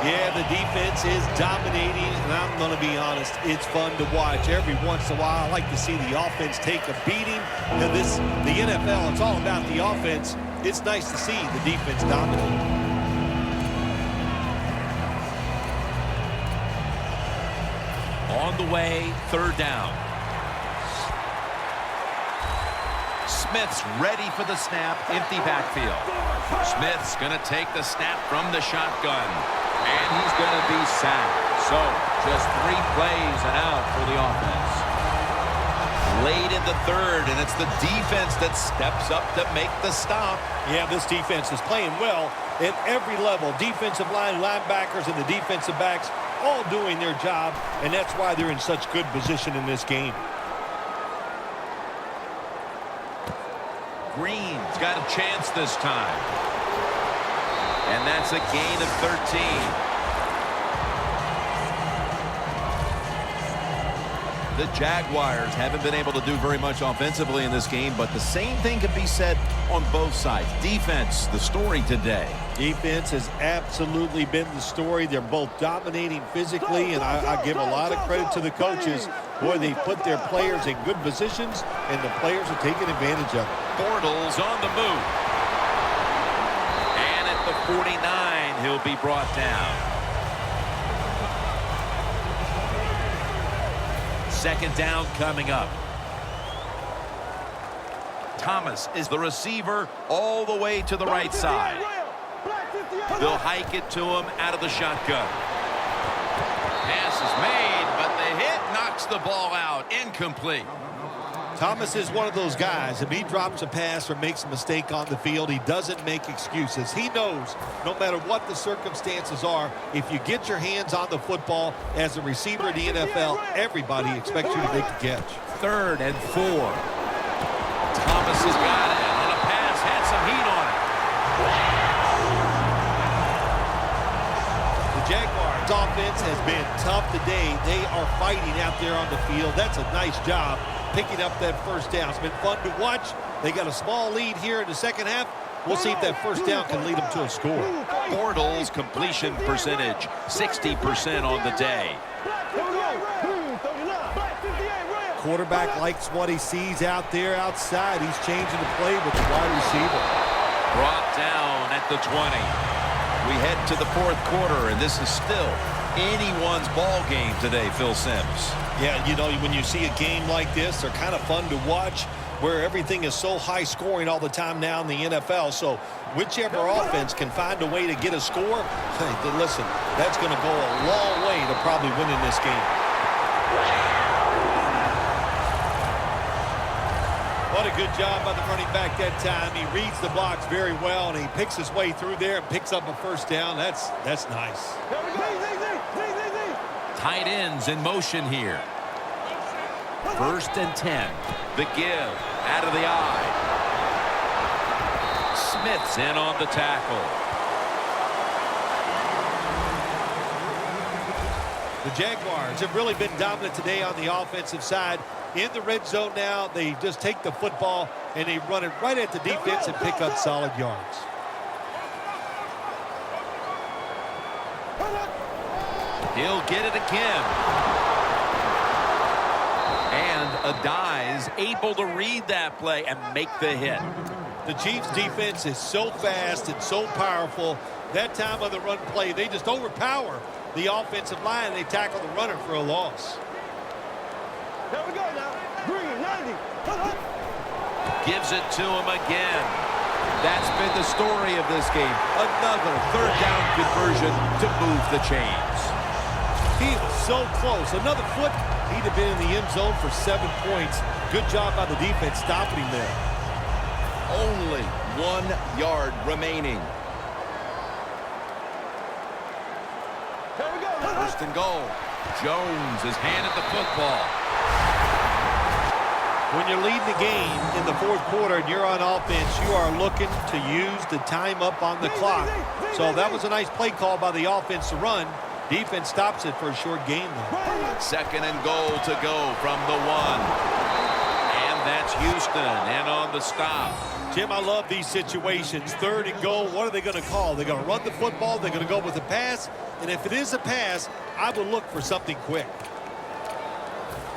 Yeah, the defense is dominating, and I'm going to be honest, it's fun to watch. Every once in a while, I like to see the offense take a beating. The NFL, it's all about the offense. It's nice to see the defense dominate. On the way, third down. Smith's ready for the snap, empty backfield. Smith's going to take the snap from the shotgun, and he's going to be sacked. So, just 3 plays and out for the offense. Late in the third, and it's the defense that steps up to make the stop. Yeah, this defense is playing well at every level. Defensive line, linebackers, and the defensive backs all doing their job, and that's why they're in such good position in this game. Green's got a chance this time. And that's a gain of 13. The Jaguars haven't been able to do very much offensively in this game, but the same thing can be said on both sides. Defense, the story today. Defense has absolutely been the story. They're both dominating physically, and I give a lot of credit to the coaches. Boy, they put their players in good positions, and the players are taking advantage of it. Bortles on the move. And at the 49, he'll be brought down. Second down coming up. Thomas is the receiver all the way to the right side. They'll hike it to him out of the shotgun. Pass is made, but the hit knocks the ball out. Incomplete. Thomas is one of those guys. If he drops a pass or makes a mistake on the field, he doesn't make excuses. He knows no matter what the circumstances are, if you get your hands on the football as a receiver in the NFL, everybody expects you to make the catch. 3rd and 4. Thomas has got it on a pass, had some heat on it. The Jaguars' offense has been tough today. They are fighting out there on the field. That's a nice job picking up that first down. It's been fun to watch. They got a small lead here in the second half. We'll see if that first down can lead them to a score. Bortles' completion percentage, 60% on the day. Quarterback likes what he sees out there outside. He's changing the play with the wide receiver. Brought down at the 20. We head to the 4th quarter, and this is still anyone's ball game today, Phil Simms. Yeah, you know, when you see a game like this, they're kind of fun to watch, where everything is so high scoring all the time now in the NFL. So whichever offense can find a way to get a score, hey, listen, that's going to go a long way to probably winning this game. What a good job by the running back that time. He reads the blocks very well, and he picks his way through there and picks up a first down. That's nice. Tight ends in motion here. 1st and 10. The give out of the eye. Smith's in on the tackle. The Jaguars have really been dominant today on the offensive side. In the red zone now, they just take the football and they run it right at the defense and pick up solid yards. He'll get it again. And Adai's able to read that play and make the hit. The Chiefs' defense is so fast and so powerful. That time of the run play, they just overpower the offensive line. They tackle the runner for a loss. There we go now. Green, 90. Gives it to him again. That's been the story of this game. Another 3rd down conversion to move the chains. He was so close. Another foot, he'd have been in the end zone for 7 points. Good job by the defense stopping him there. Only 1 yard remaining. There we go. 1st and goal. Jones is handed the football. When you're leading the game in the 4th quarter and you're on offense, you are looking to use the time up on the clock. So that was a nice play call by the offense to run. Defense stops it for a short game, though. 2nd and goal to go from the 1. And that's Houston. And on the stop. Jim, I love these situations. 3rd and goal, what are they going to call? They're going to run the football, they're going to go with a pass, and if it is a pass, I would look for something quick.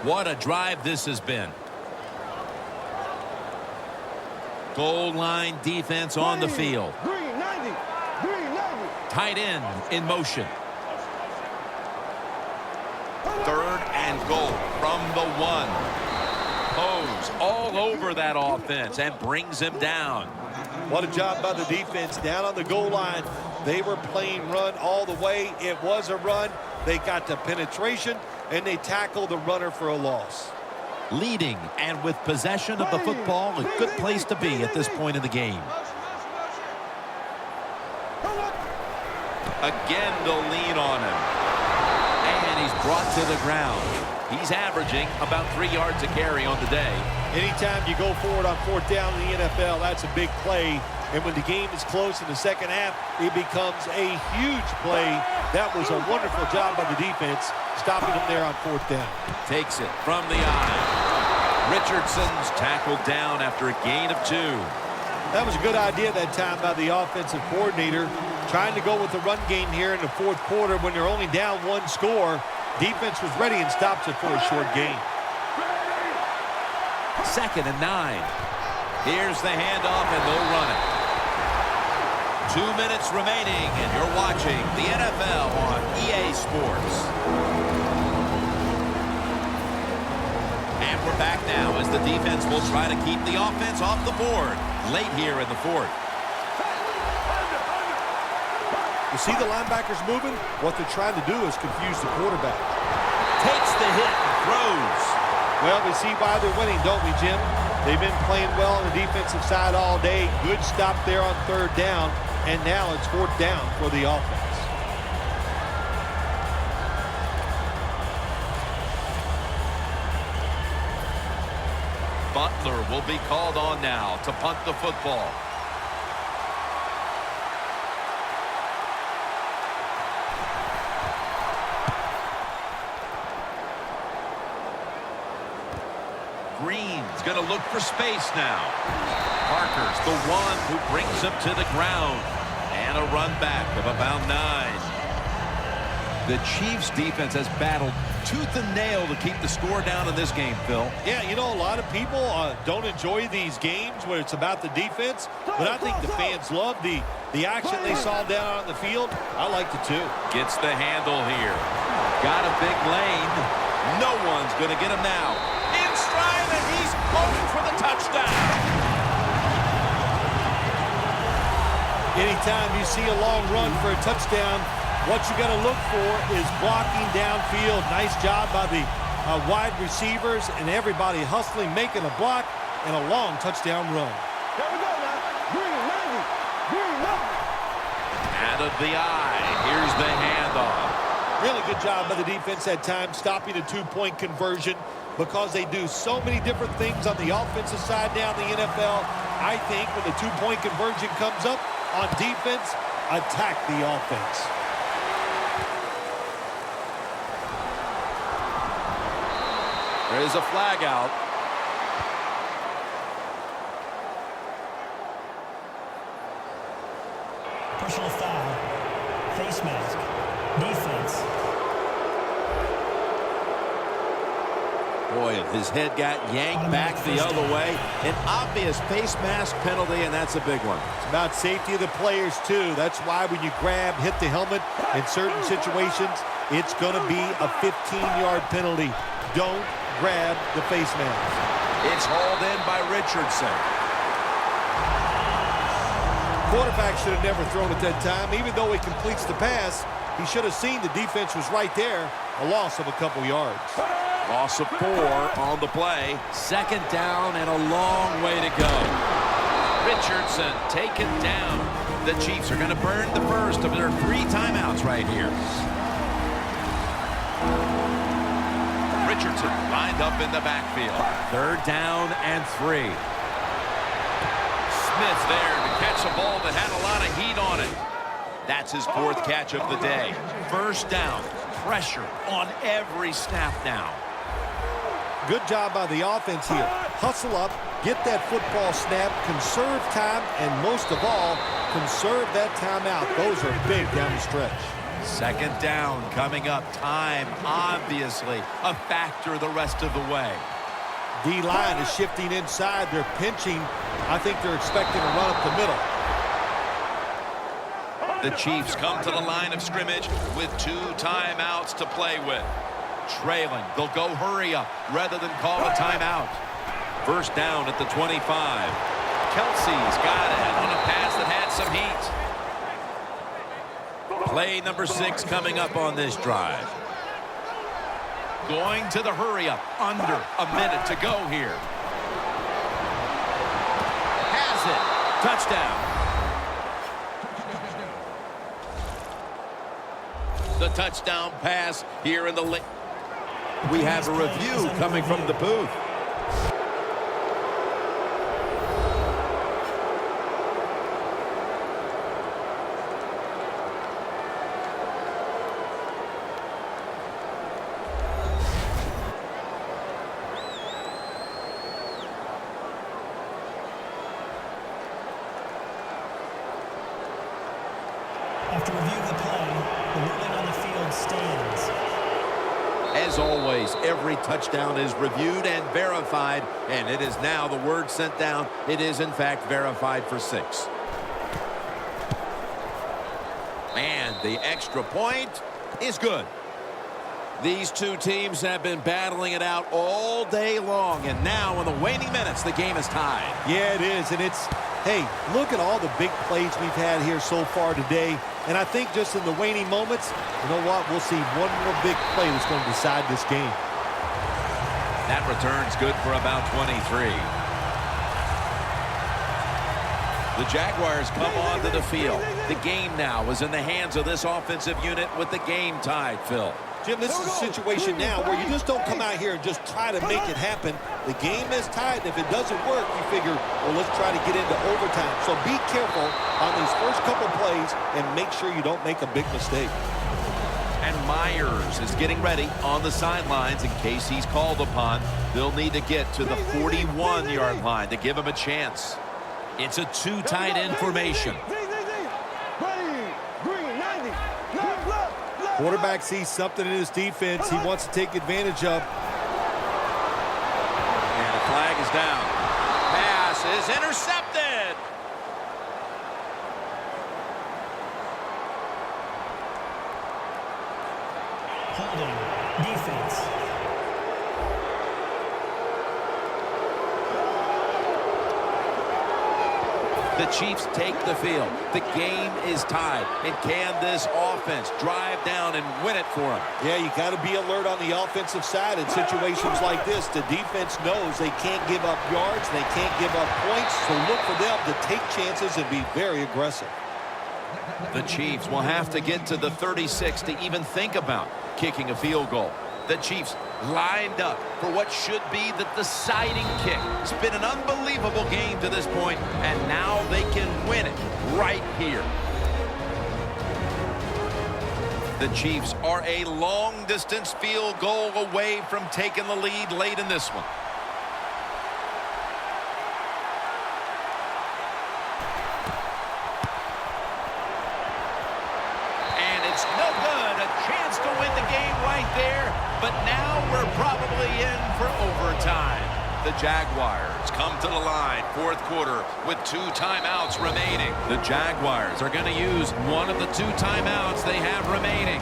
What a drive this has been. Goal line defense on the field. Green 90. Green 90. Tight end in motion. 3rd and goal from the 1. Pose all over that offense and brings him down. What a job by the defense down on the goal line. They were playing run all the way. It was a run. They got to penetration, and they tackled the runner for a loss. Leading and with possession of the football, a good place to be at this point in the game. Again, they'll lean on him. And he's brought to the ground. He's averaging about 3 yards a carry on the day. Anytime you go forward on 4th down in the NFL, that's a big play. And when the game is close in the second half, it becomes a huge play. That was a wonderful job by the defense, stopping them there on 4th down. Takes it from the eye. Richardson's tackled down after a gain of 2. That was a good idea that time by the offensive coordinator, trying to go with the run game here in the 4th quarter when you're only down 1 score. Defense was ready and stops it for a short gain. 2nd and 9. Here's the handoff, and they'll run it. 2 minutes remaining, and you're watching the NFL on EA Sports. And we're back now as the defense will try to keep the offense off the board late here in the 4th. You see the linebackers moving? What they're trying to do is confuse the quarterback. Takes the hit and throws. Well, we see why they're winning, don't we, Jim? They've been playing well on the defensive side all day. Good stop there on 3rd down, and now it's 4th down for the offense. Butler will be called on now to punt the football. Green's going to look for space now. Parker's the one who brings him to the ground. And a run back of about 9. The Chiefs defense has battled tooth and nail to keep the score down in this game, Phil. Yeah, you know, a lot of people don't enjoy these games where it's about the defense, but I think the fans love the action they saw down on the field. I liked it too. Gets the handle here. Got a big lane. No one's going to get him now. In stride, and he's going for the touchdown. Anytime you see a long run for a touchdown, what you got to look for is blocking downfield. Nice job by the wide receivers and everybody hustling, making a block, and a long touchdown run. There we go now. Green 90. Green 90. Out of the eye. Here's the handoff. Really good job by the defense that time, stopping a 2-point conversion because they do so many different things on the offensive side now in the NFL. I think when the 2-point conversion comes up on defense, attack the offense. There is a flag out. Personal foul. Face mask. Defense. Boy, his head got yanked back the other way. An obvious face mask penalty, and that's a big one. It's about safety of the players, too. That's why when you grab, hit the helmet in certain situations, it's going to be a 15-yard penalty. Don't grab the face mask. It's hauled in by Richardson. Quarterback should have never thrown at that time. Even though he completes the pass, he should have seen the defense was right there. A loss of a couple yards. Loss of 4 on the play. 2nd down and a long way to go. Richardson taken down. The Chiefs are going to burn the first of their 3 timeouts right here. Richardson lined up in the backfield. 3rd down and 3. Smith there to catch a ball that had a lot of heat on it. That's his 4th catch of the day. 1st down. Pressure on every snap now. Good job by the offense here. hustle up, get that football snap, conserve time, and most of all, conserve that timeout. Those are big down the stretch. Second down coming up. Time, obviously, a factor the rest of the way. D-line is shifting inside. They're pinching. I think they're expecting a run up the middle. The Chiefs come to the line of scrimmage with 2 timeouts to play with. Trailing, they'll go hurry up rather than call a timeout. First down at the 25. Kelsey's got it on a pass that had some heat. Play number 6 coming up on this drive. Going to the hurry up. Under a minute to go here. Has it. Touchdown. The touchdown pass here in the late. We have a review coming from the booth. After reviewing the play, the ruling on the field stands. As always, every touchdown is reviewed and verified, and it is now the word sent down. It is, in fact, verified for 6. And the extra point is good. These two teams have been battling it out all day long, and now in the waning minutes, the game is tied. Yeah, it is, and it's, hey, look at all the big plays we've had here so far today, and I think just in the waning moments, you know what, we'll see one more big play that's going to decide this game. That return's good for about 23. The Jaguars come onto the field. The game now is in the hands of this offensive unit with the game tied, Phil. Jim, this is a situation now where you just don't come out here and just try to make it happen. The game is tied, and if it doesn't work, you figure, well, let's try to get into overtime. So be careful on these first couple plays and make sure you don't make a big mistake. And Myers is getting ready on the sidelines in case he's called upon. They'll need to get to the 41-yard line to give him a chance. It's a 2 tight end formation. Quarterback sees something in his defense he wants to take advantage of. And the flag is down. Pass is intercepted. Holding. Defense. The Chiefs take the field. The game is tied. And can this offense drive down and win it for them? Yeah, you got to be alert on the offensive side in situations like this. The defense knows they can't give up yards. They can't give up points. So look for them to take chances and be very aggressive. The Chiefs will have to get to the 36 to even think about kicking a field goal. The Chiefs lined up for what should be the deciding kick. It's been an unbelievable game to this point, and now they can win it right here. The Chiefs are a long-distance field goal away from taking the lead late in this one. And it's no good. A chance to win the game right there. But now we're probably in for overtime. The Jaguars come to the line, fourth quarter, with 2 timeouts remaining. The Jaguars are going to use one of the 2 timeouts they have remaining.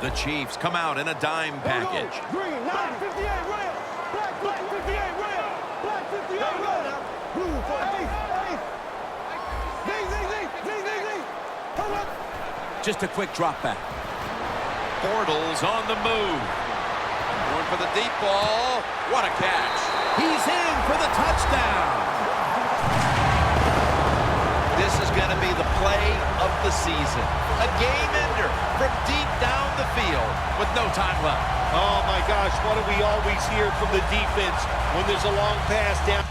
The Chiefs come out in a dime package. Green, 958 rail. Black 58 rail. Black 58 rail. Blue for eight. Just a quick drop back. Bortles on the move. Going for the deep ball. What a catch. He's in for the touchdown. This is going to be the play of the season. A game ender from deep down the field with no time left. Oh, my gosh, what do we always hear from the defense when there's a long pass down?